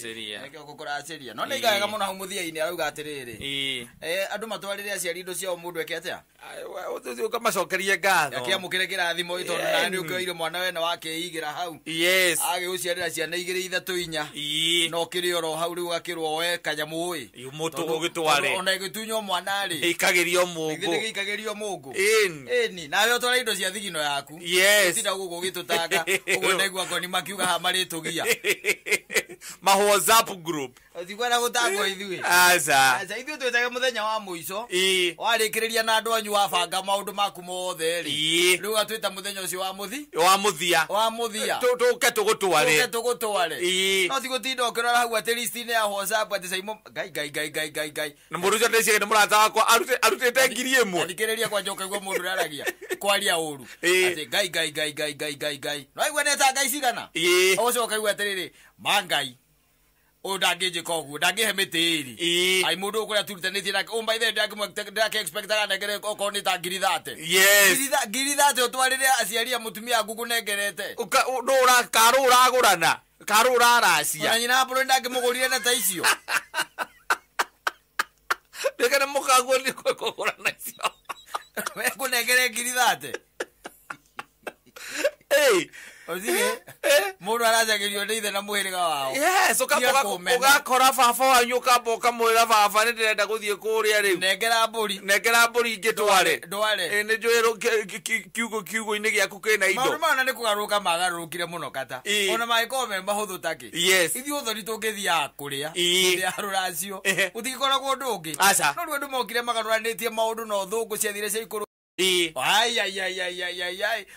kuraceria eke kuraceria no nĩigaga mũno hau mũthia-inĩ arauga atĩrĩrĩ andũ matwarĩre aciari indo ciao mũndũ eke atĩa ukamacokerie ngatho akĩamũkĩre kĩrathimo tondũ na nĩ ũkĩoire mwana wene wakĩigĩra hau agĩgũciarĩra ciana 2 3 4 no kĩrĩ oro hau rĩu gakĩrwo we kanyamũ mũtũ ũgĩtware ona gĩtunywo mwana rĩ ikagĩrio mũngu gĩikagĩrio mũngu ĩni nawe ũtwara indo cia thigino yaku tinda gũkũ ũgĩtũtanga ũguo ndaigua ngoni makiuga ha marĩtũgia ma WhatsApp group Otigwara gutangwo ithuĩ. Aca Ithuĩ twĩtage mũthenya wa mũico. Warĩkĩrĩria na andũ anyu wabanga maũndũ maku mothe rĩ. Rĩu atwĩta mũthenya ũcio wa mũthia. Wa mũthia. Tũke tũgũtware. No tigũtinda ũkĩrora hau atĩ list-inĩ ya WhatsApp atĩ Saimo gai. Na mũndũ ũcio ndecirie nĩ mũrata wakwa arutĩte 1,000. Ndikĩrĩria kwanja ũkaigua mũndũ ũraragia kwaria ũru. Atĩ gai. No aigua neta ngai cigana. Ũcio ũkaigua atĩrĩrĩ mangai. Ndangĩnjĩka ũguo ndangĩhe mĩtĩĩri ai mũndũ ũkũrĩa turutanĩtie nake by the ndake expect aganengere okorwo nĩ ta 30,000 30,000 ũtwarĩre aciari a mũtumia ngugu nengerete karũ ũragũrana karũ ũraracia ona nyina bũrũri ndangĩmũgũrire na ta icio ndekene mũkaguo nĩ kũgũrana icio kũnengere 30,000 mũndũ aracagĩrio nĩ ithe na mũhĩrĩga wao ũgakora baba wanyu ũkamba ũkamwĩra baba nĩ ndĩrenda gũthiĩ kũrĩa rĩu nengera mbũri ingĩ tware nĩ njũĩ kiugo-inĩ gĩaku kĩna indo maũndũ mana nĩ kũgarũrũka magarũrũkire mũno kata ona mangĩkorwo me mahũthũ takĩ ithuĩ ũthoni tũngĩthiaga kũrĩa hĩndĩ ya rũracio gũtigĩkoragwo ũndũ ũngĩ no rĩu andũ mokire magarũranĩtie maũndũ na ũthũngũ ciathire cia igũrũ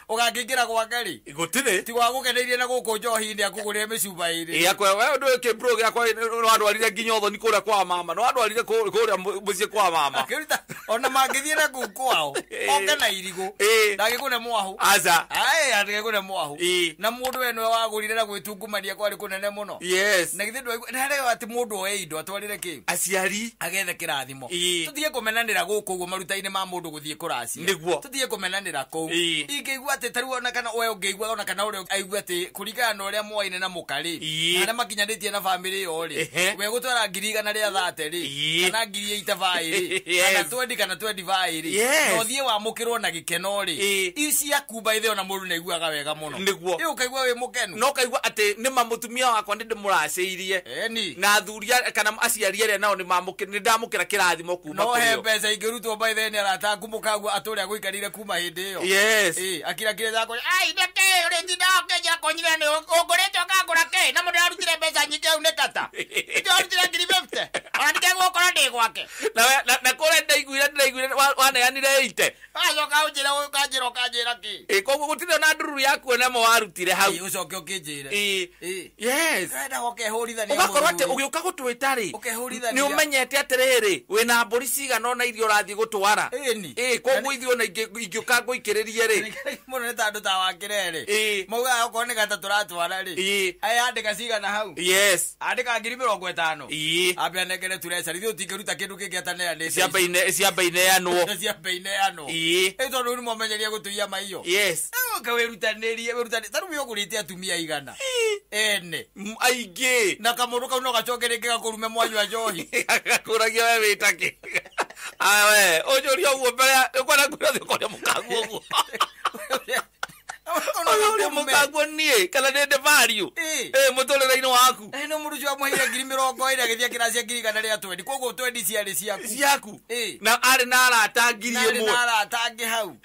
ũgakĩingĩra gwaka rĩ gũtirĩ ti wagũkeneirie na gũkũ njohi-inĩ akũgũrĩre mĩcuba ĩrĩ ũndũ ũyũ kĩmbro gĩakwa nĩwadwarire nginya ũthoni kũrĩa kwa mama nĩwadwarire kũrĩa mũciĩ kwa mama ona mangĩthiĩ na kũu kwao oke na irigũ ndagĩkũne mwahu ndagĩkũne mwahu na mũndũ we nĩwe wagũrire na gwĩtungumania kwarĩ kũnene mũno na githĩ nĩharega atĩ mũndũ oe indo atwarĩre kĩ aciari agethe kĩrathimo tũtige kũmenanĩra gũkũ ũguo maruta-inĩ ma mũndũ gũthiĩ kũracia tũthiĩ kũmenanĩra kũu ingĩigua atĩ tarĩu ona kana we ũngĩigua ona kana ũrĩa aigua atĩ kũringana na ũrĩa mwaine na mũkarĩ na arĩa makinyanĩtie na bamĩrĩ ĩyo rĩ we gũtwara 100 rĩa 30 rĩ kana 8 rĩ kana 20 kana 25 rĩ no thiĩ wamũkĩrwo na gĩkeno rĩ ici akumba ithe ona mũndũ naiguaga wega mũno rĩu ũkaigua wĩ mũkenu no kaigua atĩ nĩ mamũtumia wakwa nĩ ndĩmũracĩirie na athuria kana aciari arĩa nao nĩ ndamũkĩra kĩrathimo kuma no he mbeca ingĩrutwo by the nĩ arata ngumũkaguo atũrĩa gũikarire kuma hĩndĩ ĩyo akira kire zako ndeke ũrĩtinda ũkĩnjĩra kũnyire nĩ ũngũrĩte ũkagũra kĩ na mũndũ arutire mbeca nyingĩ au nĩ kata arutire 50 ona ndikegũkorwo ndĩ gwake na kũrĩa ndaiguire waneanire 80 acoka ũnjĩra ũkanjĩra kĩ koguo gũtirĩ na ndururu ya kuona mo warutire hau ũcoke ũkĩnjĩre ũrenda gũkehũrithania ũgakorwo atĩ ũgĩũka gũtwĩta rĩ nĩ ũmenyete atĩrĩrĩ wĩna mbũri cigana ona irio ũrathiĩ gũtwara koguo ithuĩ ona ingĩũka ngũikĩrĩrie rĩ mũno nĩ ta andũ ta wakĩre rĩ maugaga okorwo nĩ gata tũratwara rĩ andĩka cigana hau andĩka 50,000 ambe anengere tureca ithuĩ ũtingĩruta kĩndũ kĩngĩ ataneanĩte ciambe ineanwo tondũ nĩ momenyeria gũtũia maiyo wĩrutanĩrie tarũ ũgũrĩte atumia igana ene aingĩ na kamũndũ kau no gacoke rĩngĩ gakũrume mwanyu a njohi gakũragia we wĩtakĩ awe ũnjũria ũguo mbere ũkwenda kwĩra thĩkũrĩa mũkangu ũguo ũrĩa mũkangu niĩ kana nĩ ndĩvario mũtũrĩre-inĩ waku no mũndũ ũcio amũheire 20,000 agĩthiĩ kĩracia 100 rĩa 20 koguo 20 ciarĩ ciaku na arĩ na arata 1,000 na arata angĩ hau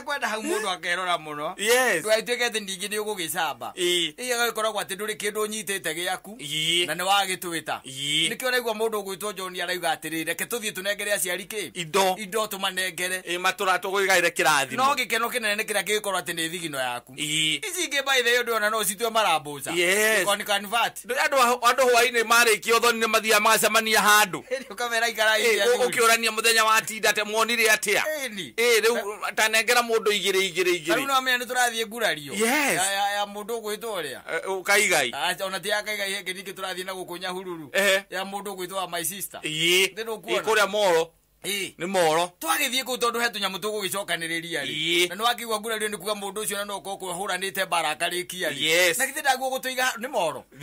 kwenda hau mũndũ akerora mũno ndũgatuĩke atĩ ningĩ nĩ ũgũgĩcamba agagĩkoragwo atĩ ndũrĩ kĩndũ ũnyitĩte gĩaku na nĩ wagĩtwĩta nĩkĩo ũraigua mũndũ ũgwĩtwo John arauga atĩrĩrĩ reke tũthiĩ tũnengere aciari kĩ indo tũmanengere matũra tũgũigaire kĩrathimo no gĩkeno kĩnene kĩrĩa gĩgĩkorwo atĩ nĩ thigino yaku ici ingĩ by the way ona no citue marambuca andũ hwainĩ marĩkia ũthoni nĩ mathiaga magacemania handũ ũkĩũrania mũthenya wa tinda te muonire atĩa rĩu tanengera mũndũ igĩrĩ no amenya nĩ tũrathiĩ ngurario ya mũndũ ũgwĩtwo ũrĩa kaigai ona ti ya kaigai hĩngĩ ningĩ tũrathiĩ na gũkũ Nyahururu ya mũndũ ũgwĩtwo wa my sister kũrĩa Moro nĩ moro twagĩthiĩ kũu tondũ he tũnyamũ tũgũgĩcokanĩrĩria rĩ na nĩwakĩigua ngurario nĩ kuga mũndũ ũcio na no kũhũranĩte mbara akarĩkia rĩ na githĩ ndaguo gũtũiga nĩ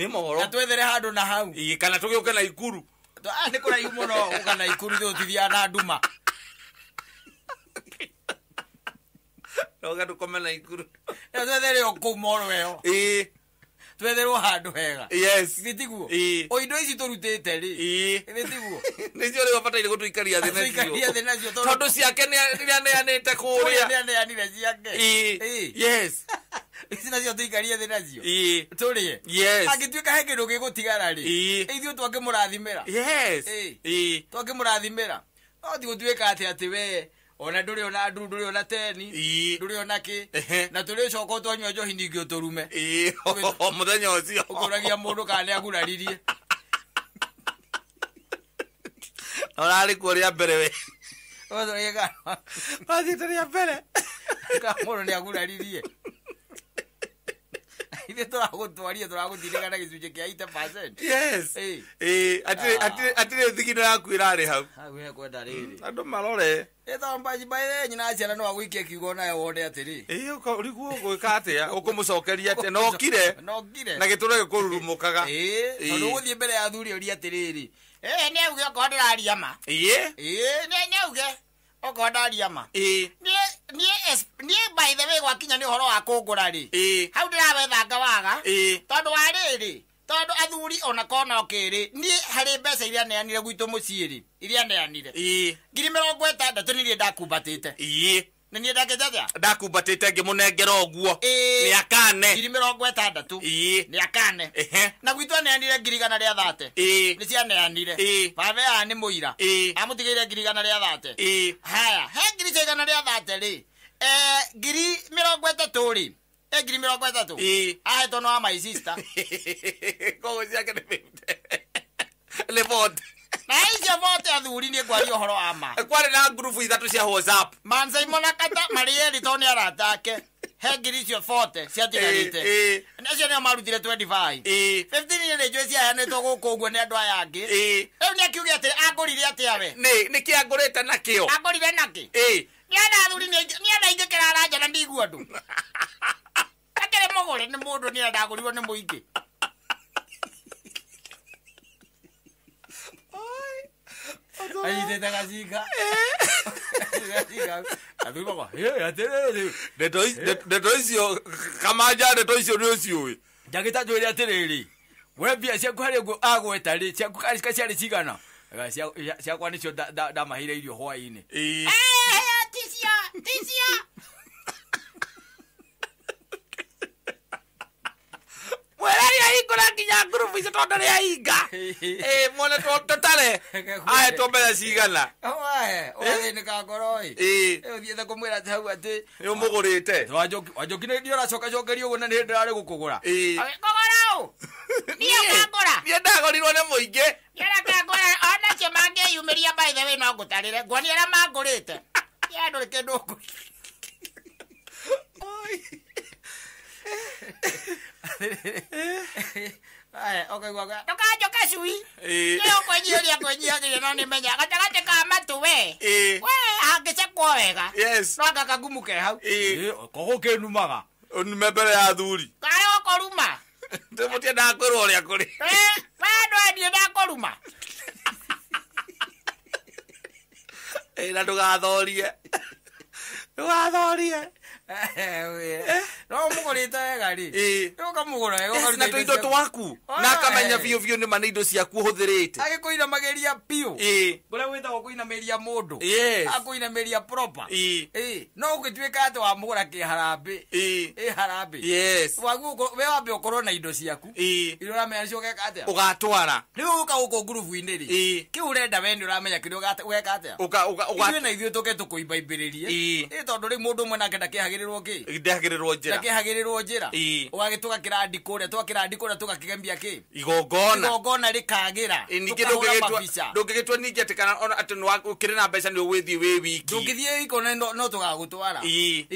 moro na twethere handũ na hau kana tũgĩũke na Ikuru nĩ kũraihu mũno gũka na Ikuru tũtithiaga na nduma noga tũkome na Ikuru na twethere o kũu moro ĩyo twetherwo handũ hega gĩtiguo o indo ici tũrutĩte rĩ gĩtiguo nĩcio rĩu abataire gũtũikaria thĩ nacio tondũ ciake nĩaneanĩte kũrĩa nĩaneanire ciake ici nacio tũikarie thĩ nacio tũrĩe angĩtuĩka he kĩndũ gĩgũtigara rĩ ithuĩ twakĩmũrathimĩra twakĩmũrathimĩra no ti gũtuĩka atĩ we ona ndũrĩ ona ndu ndũrĩ ona teni ndũrĩ ona kĩ na tũrĩ coka twanyua njohi ningĩ ũtũrume mũthenya ũcio ũkũragia mũndũ kana nĩaguraririe ũrarĩ kuo rĩa mbere we wathiĩte rĩa mbere ka mũndũ nĩaguraririe ithe tũragũtwaria tũragũtindĩka na gĩcunjĩ kĩa 80%. Atirĩ thigino yaku ĩrarĩ hau kwenda rĩrĩ andũ marore ĩtambajimbaĩ nyina aciara no agũikia kiugo nayo wone atĩrĩ ũriguo gwĩka atĩa ũkũmũcokeria atĩa nokire na gĩtũra gĩkũrurumũkaga tondũ ũgũthiĩ mbere ya athuri ũria atĩrĩrĩ nĩ auge okorwo ndĩraria ma nĩ auge okorwo ndaria ma niĩ by the way gwakinya nĩ ũhoro wa kũngũra rĩ hau ndĩrawethanga waga tondũ wa rĩrĩ tondũ athuri ona kona okĩrĩ niĩ harĩ mbeca iria neanire gwitũ mũciĩ rĩ iria neanire 60,000 nĩniĩ ndakumbatĩte nĩ niĩ ndakĩjaja ndakumbatĩte ngĩmũnengera ũguo nĩ akane 60,000 nĩ akane na gwitũ neanire 130 nĩ cianeanire baba ya nĩ mũira amũtigĩire 130 haya he 130 rĩ 30,000 rĩ 30,000 ahetwo no my sister kogo ciake nĩ vote na icio vote athuri nĩ ngwaria ũhoro wa ma kwarĩ na ngurubu 3 cia WhatsApp Manzai Monakata marĩ erĩ to nĩ aratake he ngiri icio 40 ciatigarĩte nacio nĩo marutire 25 15 nĩ njũĩ ciaheanĩtwo gũkũ ũguo nĩ andũ aya angĩ rĩu nĩ akiuge atĩ agũrire atĩa we nĩ kĩ agũrĩte nakĩo agũrire nakĩ nĩ ana athuri nĩ ana ingĩkĩra aranja na ndigua andũ akĩrĩ mũgũre nĩ mũndũ nĩ ndagũrirwo nĩ mũingĩ ayitete gacinga athuri bakwa atĩrĩrĩ ndeto icio kamanja ndeto icio nĩ ũciũĩ njagĩta njũĩre atĩrĩrĩ we mbia ciaku harĩ ũguo agweta rĩ ciaku ciarĩ cigana ciakwa nĩcio ndamaheire irio hwaĩ-inĩ ticia mwĩraria hingũra nginya ngurubu icio tondũ nĩ ahinga mwone tũtare ahetwo mbere cigana ũrathĩnĩka ngoro ũthiĩte kũmwĩra atĩ hau atĩ nĩũmũgũrĩte wanjoki nĩ ũracokacokeria ũguo na nĩ ndĩrarĩ gũkũgũra kũgũra ũ niĩ ngagũra niĩ ndagorirwo nĩ mũingĩ ngagũra onacio mangĩyumĩria by the way no ngũtarĩre nguonia arĩa mangũrĩte andũ rĩ kĩndũ ndũkanjoke cui nĩ ũkwenyiũria kwenyiagĩria no nĩmenya gatagatĩ ka matũ we hangĩcekwo wega no anga kagumu ke hau kogo kĩnumaga ũnume mbere ya athuri karĩ ũkũruma ndĩmũtie ndakwĩrwo ũrĩa kũrĩ we andũ endiĩ ndakũruma na ndũgathorie no mũgũrĩte wega rĩ ũkamũgũra wega na tũindo twaku na akamenya biũ biũ nĩma nĩ indo ciaku ũhũthĩrĩte agĩkũinamagĩria piũ kũrĩa gwĩtagwo kũinamĩria mũndũ akũinamĩria proper no ũgĩtuĩka atĩ wamũgũra kĩharambĩ harambĩ we wambe ũkorwo na indo ciaku indo ũramenya nĩcio ũgeka atĩa ũgatwara rĩu ũka gũkũ ngurubu-inĩ rĩ kĩu ũrenda we nĩ ũramenya kĩrĩa ũgeka atĩa ithuĩ na ithuĩ tũke tũkũimbaimbĩrĩrie tondũ rĩu mũndũ ũmwe nake ndakĩhagĩrĩrwo kĩ ndakĩhagĩrĩrwo njĩra ũgagĩtũka twakira ndikore tukakigambia ki igongona rikagira ndungigitwa ningi ati kana ati ukire na mbeca ni ugwithie wi wiki ndungithie iko no tugagutwara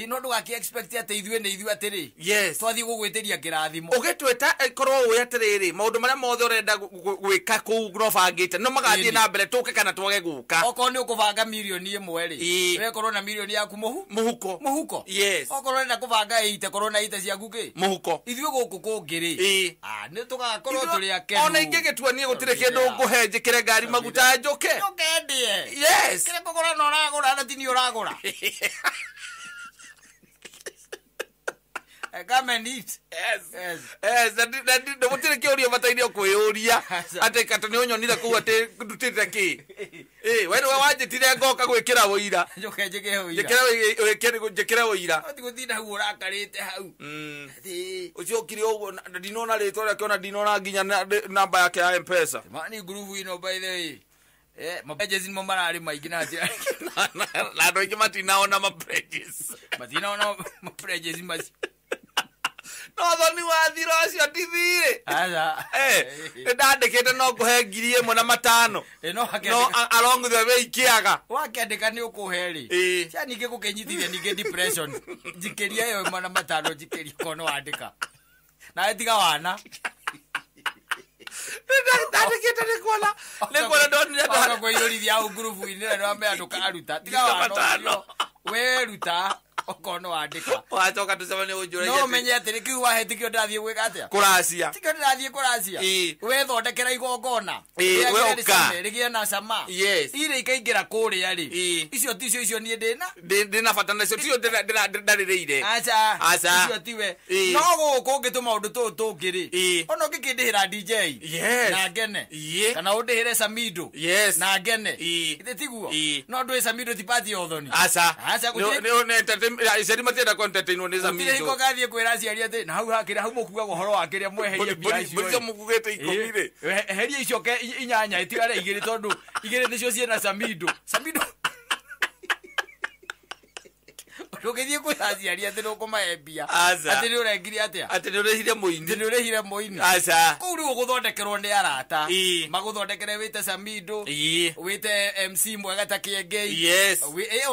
no ndugaki expect ati ithue ni ithue atiri twathie gugwitiria kirathimo ugitweta korwo wi atiriri maundu maria mothe urenda gwika ku no bangite no magathie na mbere tuke kana twage guka oko ni ukubanga milioni 1 ri we korwo na milioni yaku muhuko oko urenda kubanga 8 korwo na 8 ciaku ki muhuko ithue guku kungiri ni tugakorwo turi akenu ona ingigitua nie gutire kindu nguhenje kire ngari maguta njuke ndie kire kugura no uragura na tini uragura I come and eat. Yes. That mutire kiuria mataini okuyuria ate kata ni onyonira ku ate ndutire ki wewe wanjitire ngoka gwikira woira njukenjike woira jekera woira ati guthina hu urakarite hau ucio kiri ugo ndinona ritwa rake ona ndinona nginya namba yake ya M-Pesa mani groove ino by the way mapages ni marari maingi na ati na ndo ingi naona mapages mapages no thoni wathira ucio ndithire ndandikite no kuhe 1,500 no along the way kiaga wakendeka ni ukuheri cia ninge gukenyithithia ninge depression jikiria yo 1,500 jikiria kono andika na etiga wana ndandikite nikola ndonire ndaka kwiyurithia au group ine ndo ambe anduka aruta tiga wana we ruta okono andika wachoka tuseme ujure no menye atiri kiu wahetikio ndathie gwika atia kuracia tikio ndathie kuracia we thondekera igongona we oka rigie na sama ire ikaingira kuria ri icio ticio nie ndina fatana icio tio ndaririire acha icio tiwe no guku ngituma undu tungiri ono ngikindihira DJ na ngene kana undihire Samido na ngene ite tiguo no ndwe Samido tipati othoni acha iseri matenda content ni Samido iko gathie kwira ciaria ati na hau hakira hau mukuga uhoro wakiria mweheria bia icio buri mukugete 10 ri heria icio ke inyanya itigare igiri tondu igiri nicio ciena Samido Rogethie kuthia ati no kumaembia ati ni urengiri atia ati ni urehire muini acha kuri uguthondekerwo ni arata maguthondekere wite Samido wite MC mwega ta kiengei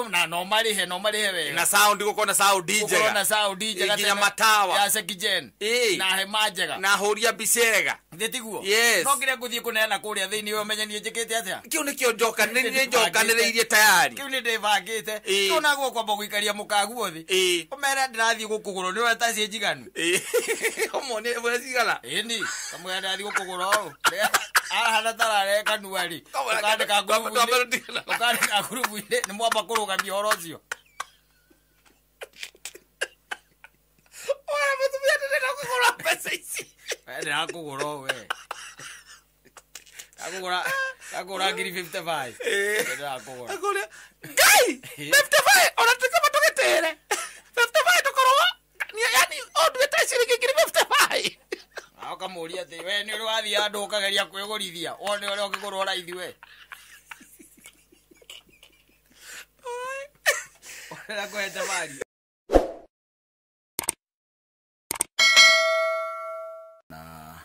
na no marihe wega na sound gukona sound DJ gatinya matawa ya Sekijen na hema njega na horia bicega ndetiguo no ngire nguthie kuneana kuria thiini we menya nie njikite atia kiu ni kio njoka ni njokaniriirie tayari kiu ni ndivangite tuna guo kwamba guikaria mukagu thi omera ndirathie gukuguro ni urata cie njiganu omone bwe cigala ni kamwe ndathie gukuguro ahana tarare kanuari ukandika grupu ine ni mwamba kurugamia horo ucio oya mutumia ndenda kugura pesa ici ndenda kuguro we agora ngiri 55 ndenda kugura ngai 55 ona tukama tugetere 55 tukorwo yani ondu etashiriki ngiri 55 akamuria ati we ni uri wathi andu ukageria kwigurithia one uri ukigurwo raithi we ona kwenda mali na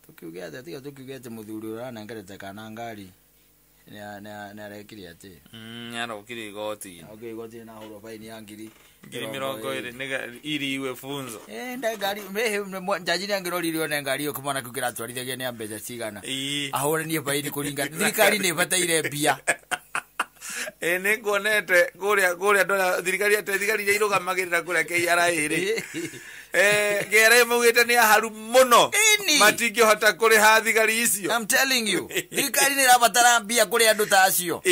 tukiugete tiga tukiugete muthuri urana ngerete kana ngari ne arekire ati arokire igoti na horo faini ya ngiri 20 nega iri iwe funzo nda ngari jaji ni angiroririo ne ngari yo kumana kukira twarithagia ni ambeca cigana ahore ni faini kuringa thirikari ni bataire mbia ni ngonete guria ndora thirikari ya irugamagirira kuria KRA ri gere mugite ni haru muno matingihota kuriha thigari icio I'm telling you thirikari ni rabatara mbia kuri andu ta acio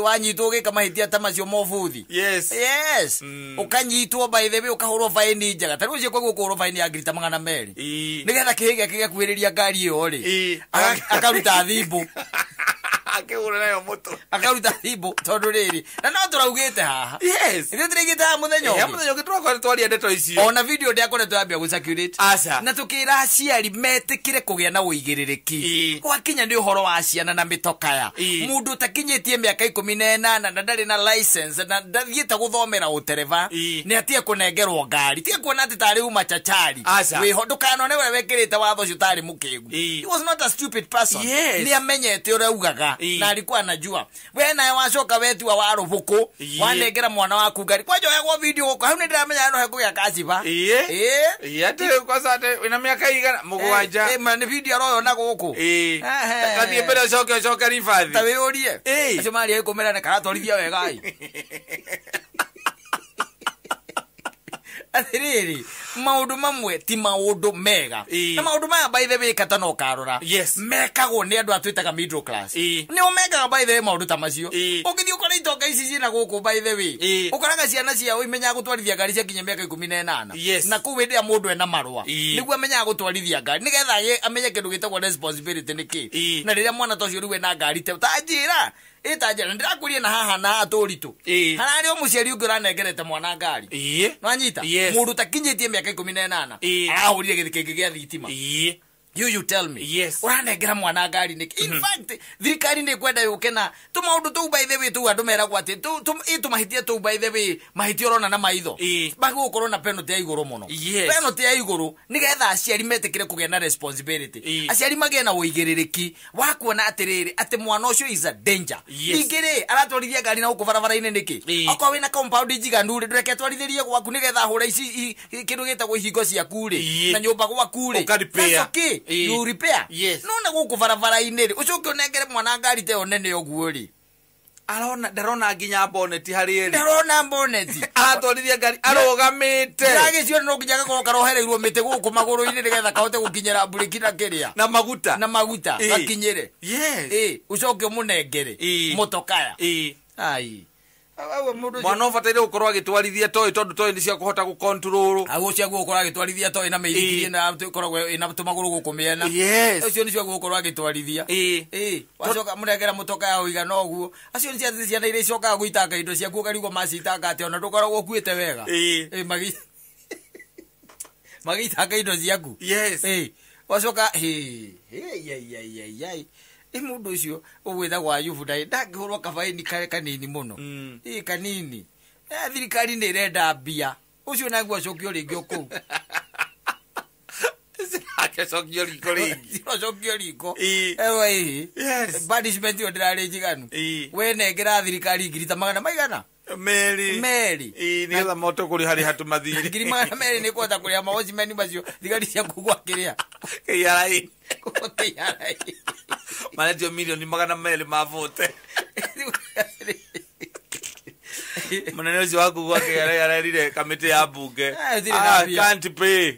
wanyitwo gika mahitia ta macio mobuthi yes ukanyitwo by the way ukahurwo fine njega tari ucio kwa gukurwo fine ya ngiri 200 nigetha kihiga kigakuhiriria ngari iyo ri akaruta thimbu akĩhũra nayo mũtũ akaruta thimũ tondũ rĩrĩ na no tũraugĩte haha yes ithuĩ tũrĩgĩte haha mũthenya ũngĩ tũrakorwo twaria ndeto icio ona video ndĩakoretwo yambia gũcirculate aca na tũkĩra aciari metĩkĩre kũgĩa na ũigĩrĩrĩki gwakinya nĩ ũhoro wa ciana na mĩtokaya mũndũ ũtakinyĩtie mĩaka 18 na ndarĩ na license na ndathiĩte gũthomera ũtereva nĩ atie kũnengerwo ngari tie kuona atĩ tarĩ uma chachari wĩho ndũkanone we wekĩrĩte watho ũcio tarĩ mũkĩgu. He was not a stupid person. Nĩ amenyete ũrĩa ugaga na alikuwa anajua we naye wacoka wetua wa rũbũkũ wanengera mwana waku ngari kwanja oyagwo video gũkũ hau nĩ ndĩramenya no hekũgĩa kaciba atĩ kwasate wĩna mĩaka igana mũgwanja nĩ video aroyona gũkũ kathiĩ mbere ũcoke ribathi ta wĩyũrie acio marĩ kũmerane karatwarithia wega atĩrĩrĩ maũndũ mamwe ti maũndũ mega na maũndũ maya by the way kata no karora mekagwo nĩ andũ atwĩtaga middle class nĩo mekaga by the way maũndũ ta macio ũngĩthiĩ ũkora itonga ici ciĩna gũkũ by the way ũkoraga ciana ciao imenyaga gũtwarithia ngari ciakinya mĩaka 18 na kũu hĩndĩ ĩrĩa mũndũ ena marũa nĩguo amenyaga gũtwarithia ngari nĩgetha amenye kĩndũ gĩtagwo responsibility nĩ kĩ na rĩrĩa mwana ta ũcio rĩu ena ngari ta njĩra ĩtanjĩra ndĩrakũria na haha na atũritũ hararĩ o mũciari ũngĩ ũranengerete mwana ngari nwanyita mũndũ takinyĩtie mĩaka 18 arahũrire gĩthĩ kĩngĩ gĩa thitima you tell me uranengera mwana ngari nĩkĩ in fact thirikari nĩ kwenda yũke na tũmaũndũ tũu by the way tũu andũ meragwo atĩ tũmahĩtia tũu by the way mahĩtia ũrona na maitho bagũkorwo na penalty ya igũrũ mũno penalty ya igũrũ nĩgetha aciari metĩkĩre kũgĩa na responsibility aciari magĩe na ũigĩrĩrĩki wa kuona atĩrĩrĩ atĩ mwana ũcio is a danger ingĩrĩ aratwarithia ngari na gũkũ barabara-inĩ nĩkĩ okorwo wĩna compound njiganu ndũreke atwarithĩrie gwaku nĩgetha hũra ici kĩndũ gĩtagwo ihingo ciaku na nyũmba gwaku you repair no na gũkũ barabara-inĩ ũcoke ũnengere mwana ngari ta ĩyo nene ũguo ndarona nginya boneti harĩ ndarona boneti aratwarithia ngari arũgamĩte ndagĩciona no nginya gakorwo karohereirwo mĩtĩ gũkũ magũrũ-inĩ nĩgetha kahote gũkinyĩra mburĩki na kĩrĩa na maguta gakinyĩre ũcoke ũmũnengere mũtokaya mwana ũbataire gũkorwo agĩtwarithia toĩ tondũ toĩ nĩ cia kũhota gũkontrol agũ cia gũkorwo agĩtwarithia toĩ na mĩithikiri na tũkoragwo ina tũmagũrũ gũkũ mĩena ũcio nĩ cia gũkorwo agĩtwarithia wacoka mũnengera mũtokaya ũigana ũguo acio nĩ ciana iria icokaga gũitanga indo ciaku ũkarigwo macitanga atĩ ona ndũkoragwo ũkuĩte wega magĩitanga indo ciaku wacoka mũndũ ũcio ũgwĩthagwo Ayubu ndangĩhũrwo kabaini kanini mũno kanini thirikari nĩ ĩrenda mbia ũcio naguo acokio rĩngĩ okũu acokio riko banishment ĩyo ndĩrarĩ njiganu we nengera thirikari ngiri ta magana maigana meri nĩgetha moto kũrĩ harĩ hatũ mathirĩ ngiri magana merĩ nĩ kwenda kũrĩa maocimeni macio thigari ciaku gwakĩrĩa KRA maretio milioni magana merĩ ma vote mũnene ũcio waku gwa KRA arerire kamĩtĩ ya mbunge can't pay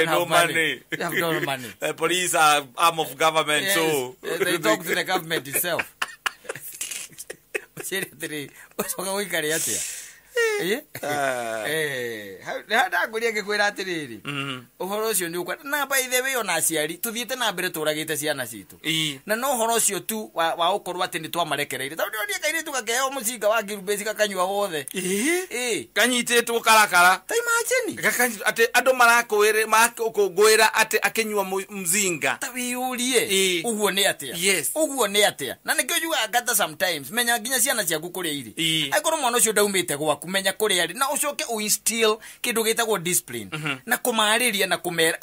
no money police are arm of government so they talk to the government itself ũcoka gũikarĩ atĩa ndangũria ngĩkwĩra atĩrĩrĩ ũhoro ũcio nĩ ũkwenda na by the way ona aciari tũthiĩte na mbere tũragĩte ciana citũ na no ũhoro ũcio tu wa gũkorwo atĩ nĩ twamarekereire tondũ nĩ kairĩtu gakeheo mũcinga wa ngirubĩci gakanyua wothe kanyitĩtwo karakara ta imagine atĩ andũ marakũngũĩra atĩ akĩnyua mzinga ta wĩyũrie ũguo nĩ atĩa na nĩkĩo njugaga kata sometimes menya nginya ciana ciaku kũrĩa irĩ akorwo mwana ũcio ndaumĩte gwaku menya kũrĩa arĩ na ũcoke uinstill kĩndũ gĩtagwo discipline na kũmarĩria na kũmera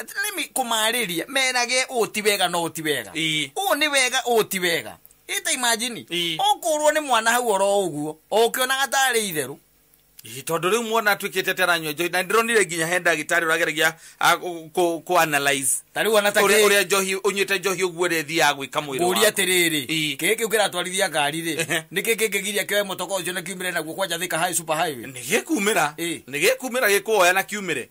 kũmarĩria merage ũũ ti wega no ti wega ũũ nĩ wega ũũ ti wega ita imagine ũkũrwo nĩ mwana hau oro ũguo ũkĩonaga tarĩ itherũ tondũ rĩu mwana atuĩkĩte taranyua njohi na ndĩronire nginya he ndagĩtarĩ ũrageragia kũ-analyze ũrĩa njohi ũnyuĩte njohi ũguo rĩ thiaga gwĩka mwĩrĩ waku ũria atĩrĩrĩ kĩĩ kĩu kĩratwarithia ngari rĩ nĩkĩ kĩngĩgiria kĩoe mũtoko ũcio na kiumĩre naguo kwanja Thika High super highway nĩgĩkumĩra gĩkuoya na kiumĩre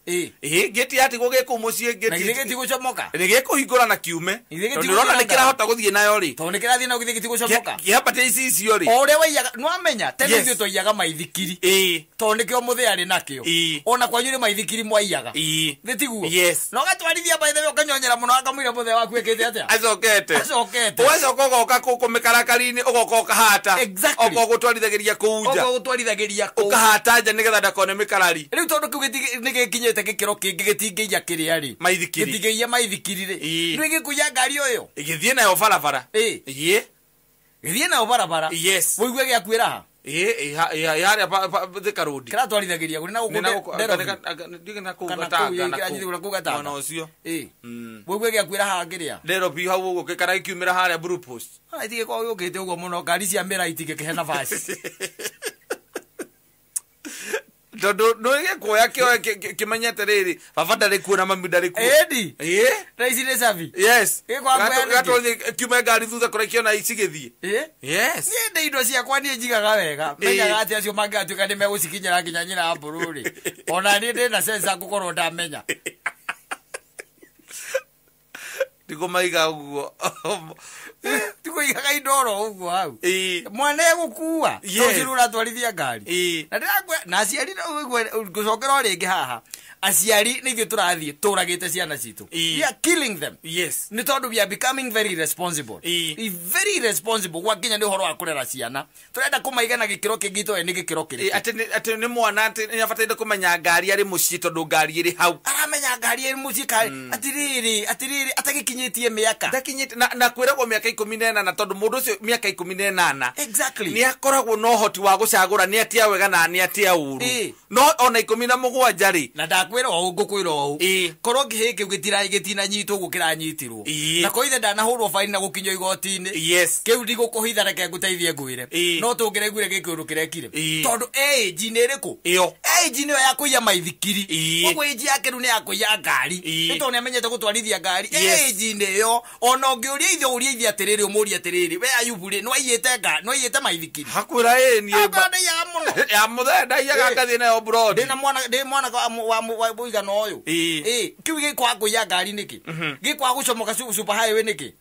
gĩtiatigwo gĩkũ mũciĩ na gĩtigũcomoka nĩgĩkũhingũra na kiume ndĩrona nĩkĩrahota gũthiĩ nayo rĩ tondũ nĩkĩrathiĩ nayo gĩtigũcomoka kĩambatia ici icio rĩ o ũrĩa waiyaga nwamenya tene ithuĩ twaiyaga maithikiri tonike omuthe ari nakio ona kwanyu ni maithikiri mwaiyaga thitiguo no gatwarithia by the way ukanyonyera muno akamwira muthe waku ekete atia acokete wewe okogoka kukumikarakari-ini ugoka ukahata oko gutwarithagiria kuu ukahata nja nigetha ndakone mikarari riu tondu kiu nigikinyite gikiro kingi gitingeiya kiria ri maithikiri gitingeiya maithikiri ri riu gikuya ngari uyo igithie nayo barabara githie nayo barabara woigwe giakwira ha yaria Thika Road kiratwarithagiria guri na gukugataga na ucio woigwe giakwira ha ngiria Nairobi hau uguo gikara ikiumira haria Blue Post itige kwa yukite uguo muno ngari cia mira itige kihena basi Dodo no ye kuoya kio kimenyete riri baba ndari kuona mami ndari ku edi raisi ne savi yes gato kiume ngari thutha kore kiona icigithie yes ni ndi indo cia kwa ni njigaga wega menyaga ati acio mangatuika ni megucikinyira nginya nyina ya bururi ona ni ndi na sensa gukorwo ndamenya Tiko maiga uguo tiko igaga indoro uguo hau mwana egukua tocirura twarithia ngari na ndiragwe na aciari gucokera ringi haha aciari ni ithuĩ tũrathiĩ tũragĩte ciana citũ we are killing them ni tondu we are becoming very responsible very responsible gwakinya ni uhoro wa kurera ciana turenda kumaiga na gikiro kingito ni gikiro kiri ati ni mwana ati ni abataire kumenya ngari ari mucii tondu ngari iri hau aramenya ngari ari mucii atiriri atagikinyitie miaka ndakinyite na kwiragwo miaka 18 na tondu mundu ucio miaka 18 exactly ni akoragwo no hoti wa gucagura ni atia wega na ni atia uru no ona 17 ri na ndakwira o ngukwira o korwo ngihiki gitina nyitwo gukira nyitirwo na koithe ndanahurwo faini na gukinyo igoti-ini kiu ndigukuhitha reke nguteithie ngwire no tungireguire gikiuru kirekire tondu age ni iriku age ni ya kuiya maithikiri ogwo age yake ru ni ya kuiya ngari ni tondu amenyete gutwarithia ngari age ni yo ona ungiuria ithe uria ithe atiriri umuria atiriri we ayuburi no iyete maithikiri hakwira ni ya muthenda iyaga ngathi nayo broad ndina mwana wa boiga no yo kiu gikwa kuya ngari niki gikwa gucomoka super highway niki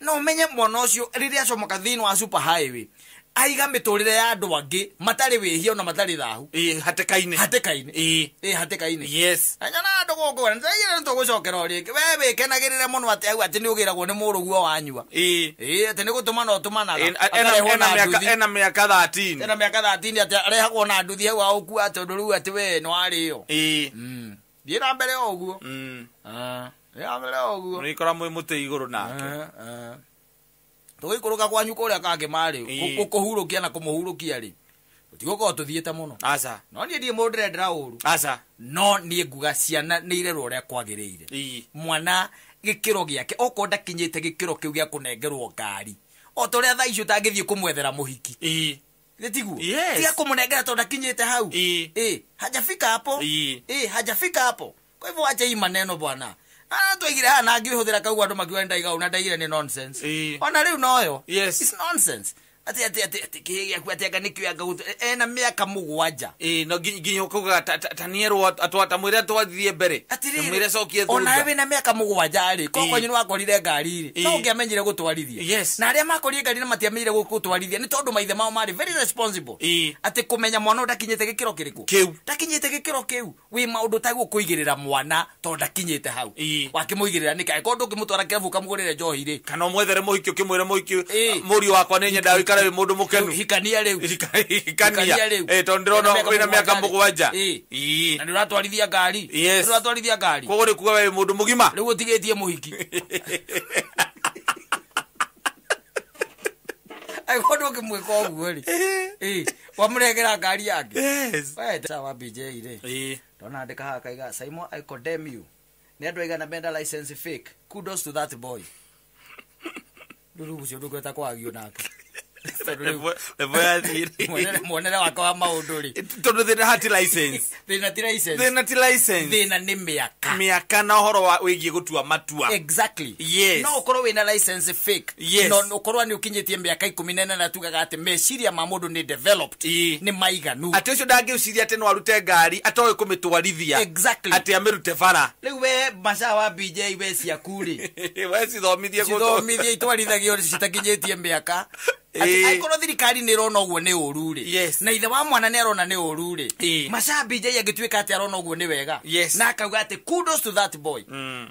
no menye mwana ucio riria acomoka thini wa super highway aiga miturire ya andu angi matari wihia na matari thahu hatekaine hatekaine yes anya na andu goko nzaire nto gucokera ringi we wikenagirire muno ati ni ugiragwo ni muruguo wanyua ati ni gutuma no tumanaga ena miaka 13 ati arehagwo na nduthi hau aukua tondu riu ati we no ario thiira mbere oguo ya mbere oguo ni kora mwe muti iguru nake tuikuruka kwanyu kuria kange mari ukuhurukia na kumuhurukia ri utigoko tuthiete muno aca no nie ndie mundu ndira uru aca no nie nguga ciana ni irerwo uria kwagiriire mwana gikiro giake okonda kinyite gikiro kiu gia kunengerwo ngari o toria tha icio tangithie kumwethera muhiki Letigu. Tia kumunegera tonda kinyete hau. Hajafika hapo. Hajafika hapo. Kwa hivyo acha hii maneno bwana. Tuigire hana angihũthĩra kau andu makiwenda igau na ndaigire ni nonsense. Ona riu noyo. It's nonsense. Ati kigia kwatega nikyo agagu ena miaka mugwanja no ginyo kuga taniero atwata mwire twathie mbere mwire cokie thutha ona we na miaka mugwanja ari koko nyinu wakorire ngari ri no ngiamenyire gutwarithia na aria makorire ngari na matiamenyire gutwarithia ni tondu maithe mao mari very responsible ati kumenya mwana ndakinyete gikiro kiriku ndakinyete gikiro kiu wi maundu taguo kuigirira mwana tondu ndakinyete hau wakimuigirira nika ko ndungimutwara kevu kamugurire njohi ri kana mwethere muhikio kimwire muhikio muri wakwa ni nyenda wikara wi mundu mukenu hikania riu tondu ndirona wina miaka mugwanja na ndiratwarithia ngari ndiratwarithia ngari kogo ri kuga we mundu mugima riu utigetie muhiki ai kodo kimwiko oguo ri wamuregera ngari yake we sawa BJ ri ndona andika haka iga Simon I condemn you ni andu aigana benda license fake kudos to that boy ndurubucio ndugeta kwagio nake Mwanere wako wa maundu ri tondu thina hati license thina ni miaka na horo wa wigie gutua matua exactly no ukorwo wina license fake no ukorwo ni ukinyitie miaka 14 na tugaga ati meciria ma mundu ni developed ni maiganu ati ucio ndangeuciria ati no arute ngari atoe kumitwarithia exactly ati amirute bara riu we masha wa BJ we ciakuri we cithomithie itwarithagia citakinyitie miaka ati aikoro thirikari ni rona uguo ni uru ri yes na ithe wa mwana ni arona ni uru ri Machabi je agituika ati arona uguo ni wega yes na akauga ati kudos to that boy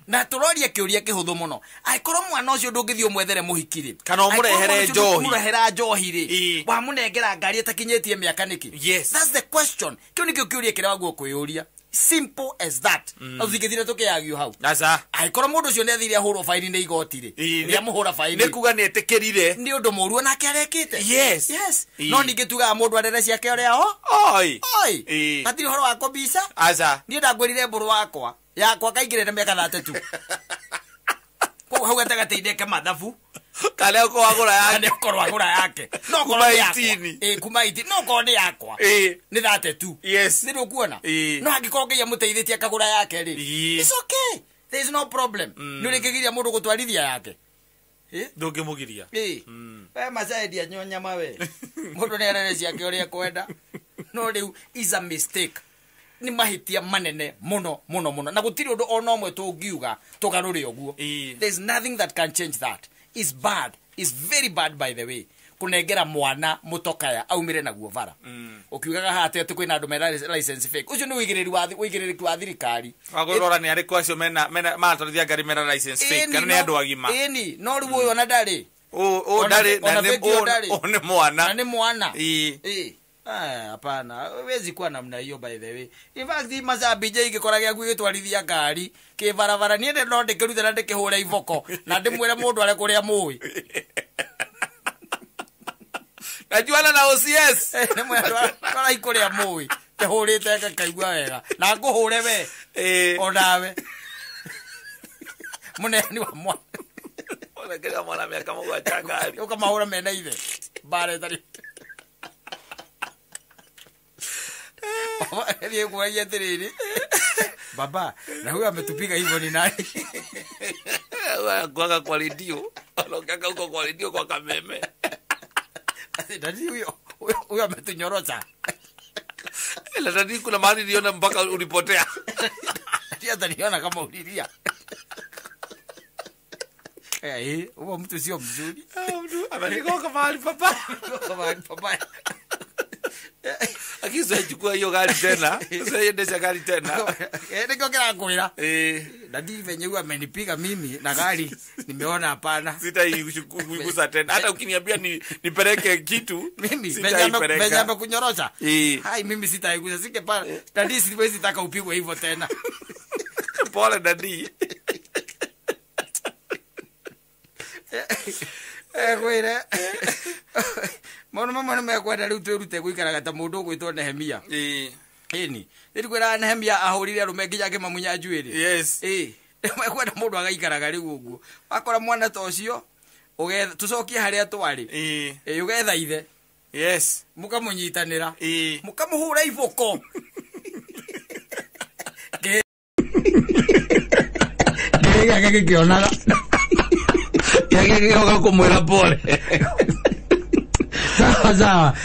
na turoria kiuria kihuthu muno aikoro mwana ucio ndungithio mwethere muhikiri kana umurehere njohi ri wa munengera ngari etakinyetie miaka niki yes that's the question kiu nikio kiuria kira waguo kuyuria simple as that azigithire tukiyagio hau aza aikoro mundu ucio ni athire ahurwo faini ni igoti ri ria muhura faini ni kuga ni etekirire ni undu muruo na kiarekite yes no ninge tuga mundu arere ciake ore ho oi atiri horo wako bisa aza ni ndagwirire mburu yakwa kaingire miaka 32 ko hau gatagateithia kamathabu kale uko wagura yake no ko yakwa kuma 18 no ko ni yakwa ni 32 yes ni rukuona no agikongeia muteithitie akagura yake ri it's okay there is no problem ni rikigiria mundu gutwarithia yake ndungimugiria we Machabi anyonya mawe mundu ni arere ciake uri kwenda no riu is a mistake ni mahitia manene muno na gutiri undu ona omwe tungiuga tugarure oguo there's nothing that can change that. Is bad, is very bad by the way kunengera mwana mutokaya aumire naguo vara ukiugaga hate ati kwina andu mena license fake ucio ni wigiriri wa thirikari agorora ni ariko acio mena matorithia ngari mena license fake kana ni andu agima no riu uyo na ndari ndari na ni mwana hapana wezi kuwa namna hiyo by the way in fact Machabi je igikoragia gwitwarithia ngari kivaravara ni no ndikiruta na ndikihura ivoko na ndimwire mundu are kuria mui najuana na OCS ni mwira kora ikuria mui kihurite kaigua wega na nguhure we onawe muneni wa mwana ona kira mwana miaka mugwanja ngari ukamahura mena ithe bare tari Ndiye kuwaje tiriri baba na huyo ametupiga hivyo ni nani kwa radio anaongea huko kwa radio kwa kameme dadi huyo ametunyorocha ila dadi kuna mahali niliona mpaka ulipotea ndio ataniona kama ulilia huyo mtu sio mzuri mtu amenikoka mahali papa akiza chukua hiyo gari tena sasa yendesha gari tena niko kila kuira dadi venye huwa amenipiga mimi na gari nimeona hapana sitaikugusa tena hata ukiniambia nipeleke kitu mimi venye kunyorosha hai mimi sitaigusa sike pale dadi siwezi taka upigwe hivyo tena pole dadi kwire mwana mekwenda riu twirute guikaraga ta mundu gwitwo Nehemia ni kwira Nehemia ahurire arume nginya akimamunya njuiri yes mekwenda mundu agaikaraga riu uguo wakora mwana ta ucio ugetha tucokie haria twari ugetha ithe yes mukamunyitanira mukamuhura iboko gake kionaga gake kioga kumwira pole sawa